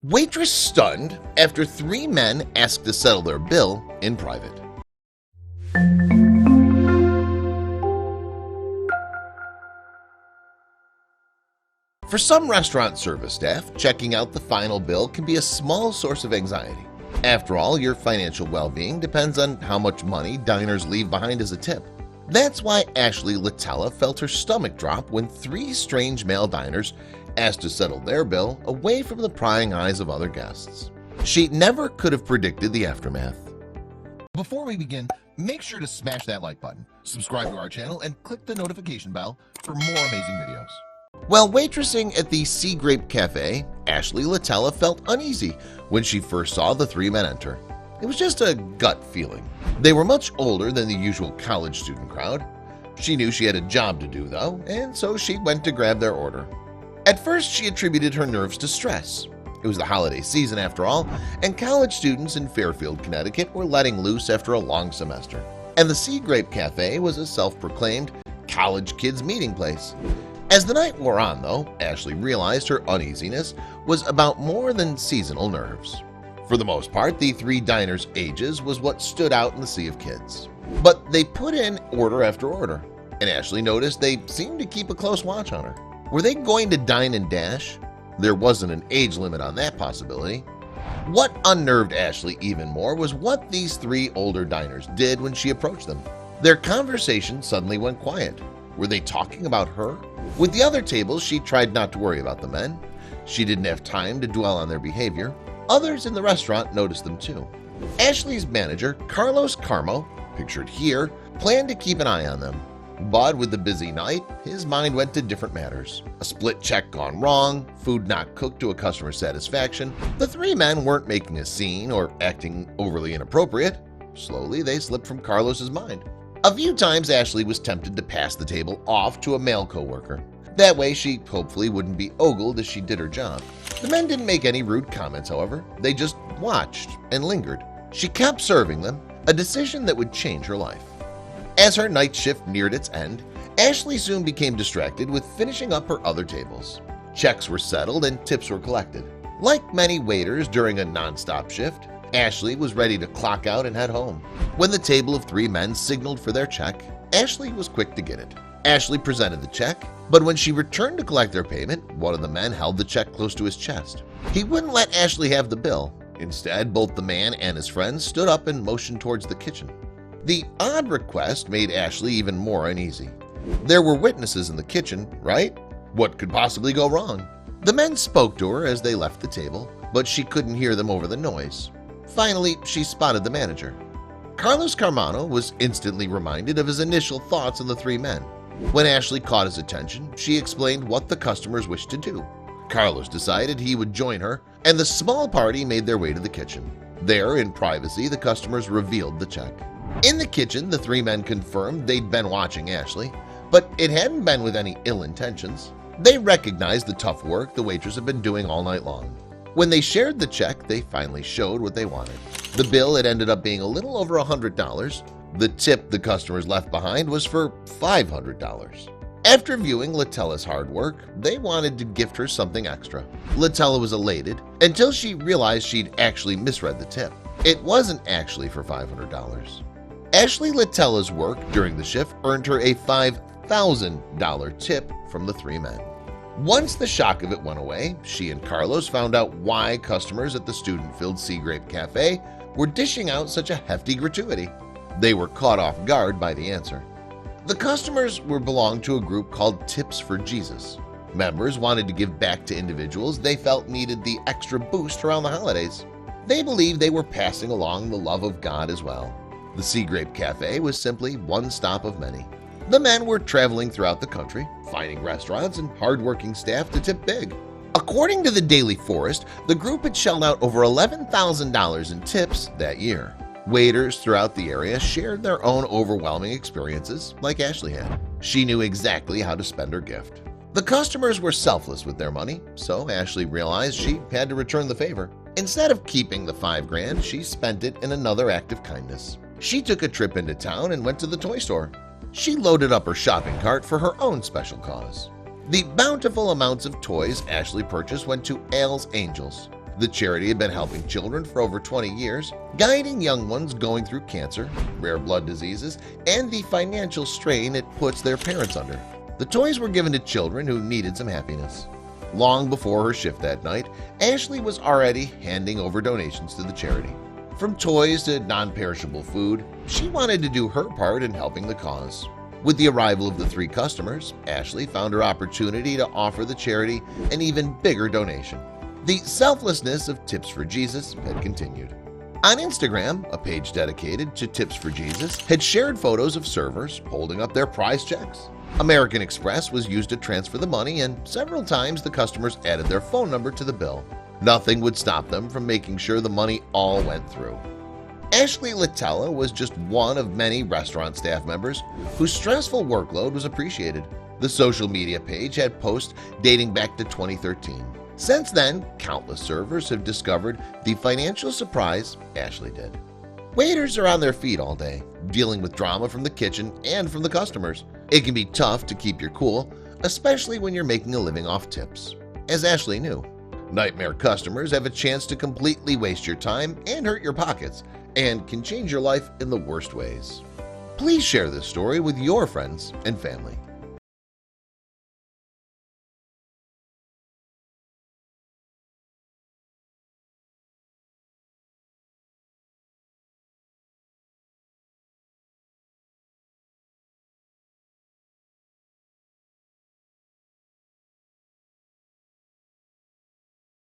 Waitress stunned after three men asked to settle their bill in private. For some restaurant service staff, checking out the final bill can be a small source of anxiety. After all, your financial well-being depends on how much money diners leave behind as a tip. That's why Ashley Latella felt her stomach drop when three strange male diners asked to settle their bill away from the prying eyes of other guests. She never could have predicted the aftermath. Before we begin, make sure to smash that like button, subscribe to our channel, and click the notification bell for more amazing videos. While waitressing at the Sea Grape Cafe, Ashley Latella felt uneasy when she first saw the three men enter. It was just a gut feeling. They were much older than the usual college student crowd. She knew she had a job to do, though, and so she went to grab their order. At first, she attributed her nerves to stress. It was the holiday season after all, and college students in Fairfield, Connecticut were letting loose after a long semester. And the Sea Grape Cafe was a self-proclaimed college kids meeting place. As the night wore on, though, Ashley realized her uneasiness was about more than seasonal nerves. For the most part, the three diners' ages was what stood out in the sea of kids. But they put in order after order, and Ashley noticed they seemed to keep a close watch on her. Were they going to dine and dash? There wasn't an age limit on that possibility. What unnerved Ashley even more was what these three older diners did when she approached them. Their conversation suddenly went quiet. Were they talking about her? With the other tables, she tried not to worry about the men. She didn't have time to dwell on their behavior. Others in the restaurant noticed them too. Ashley's manager, Carlos Carmo, pictured here, planned to keep an eye on them. But with the busy night, his mind went to different matters. A split check gone wrong, food not cooked to a customer's satisfaction. The three men weren't making a scene or acting overly inappropriate. Slowly, they slipped from Carlos's mind. A few times, Ashley was tempted to pass the table off to a male coworker. That way, she hopefully wouldn't be ogled as she did her job. The men didn't make any rude comments, however. They just watched and lingered. She kept serving them, a decision that would change her life. As her night shift neared its end, Ashley soon became distracted with finishing up her other tables. Checks were settled and tips were collected. Like many waiters during a non-stop shift, Ashley was ready to clock out and head home. When the table of three men signaled for their check, Ashley was quick to get it. Ashley presented the check, but when she returned to collect their payment, one of the men held the check close to his chest. He wouldn't let Ashley have the bill. Instead, both the man and his friend stood up and motioned towards the kitchen. The odd request made Ashley even more uneasy. There were witnesses in the kitchen, right? What could possibly go wrong? The men spoke to her as they left the table, but she couldn't hear them over the noise. Finally, she spotted the manager. Carlos Carmano was instantly reminded of his initial thoughts on the three men. When Ashley caught his attention, she explained what the customers wished to do. Carlos decided he would join her, and the small party made their way to the kitchen. There, in privacy, the customers revealed the check. In the kitchen, the three men confirmed they'd been watching Ashley, but it hadn't been with any ill intentions. They recognized the tough work the waitress had been doing all night long. When they shared the check, they finally showed what they wanted. The bill had ended up being a little over $100. The tip the customers left behind was for $500. After viewing Latella's hard work, they wanted to gift her something extra. Latella was elated until she realized she'd actually misread the tip. It wasn't actually for $500. Ashley Latella's work during the shift earned her a $5,000 tip from the three men. Once the shock of it went away, she and Carlos found out why customers at the student-filled Sea Grape Cafe were dishing out such a hefty gratuity. They were caught off guard by the answer. The customers belonged to a group called Tips for Jesus. Members wanted to give back to individuals they felt needed the extra boost around the holidays. They believed they were passing along the love of God as well. The Sea Grape Cafe was simply one stop of many. The men were traveling throughout the country, finding restaurants and hardworking staff to tip big. According to the Daily Forest, the group had shelled out over $11,000 in tips that year. Waiters throughout the area shared their own overwhelming experiences like Ashley had. She knew exactly how to spend her gift. The customers were selfless with their money, so Ashley realized she had to return the favor. Instead of keeping the $5,000, she spent it in another act of kindness. She took a trip into town and went to the toy store. She loaded up her shopping cart for her own special cause. The bountiful amounts of toys Ashley purchased went to Ale's Angels. The charity had been helping children for over 20 years, guiding young ones going through cancer, rare blood diseases, and the financial strain it puts their parents under. The toys were given to children who needed some happiness. Long before her shift that night, Ashley was already handing over donations to the charity. From toys to non-perishable food, she wanted to do her part in helping the cause. With the arrival of the 3 customers, Ashley found her opportunity to offer the charity an even bigger donation. The selflessness of Tips for Jesus had continued. On Instagram, a page dedicated to Tips for Jesus had shared photos of servers holding up their prize checks. American Express was used to transfer the money, and several times the customers added their phone number to the bill. Nothing would stop them from making sure the money all went through. Ashley Latella was just one of many restaurant staff members whose stressful workload was appreciated. The social media page had posts dating back to 2013. Since then, countless servers have discovered the financial surprise Ashley did. Waiters are on their feet all day, dealing with drama from the kitchen and from the customers. It can be tough to keep your cool, especially when you're making a living off tips. As Ashley knew, nightmare customers have a chance to completely waste your time and hurt your pockets, and can change your life in the worst ways. Please share this story with your friends and family.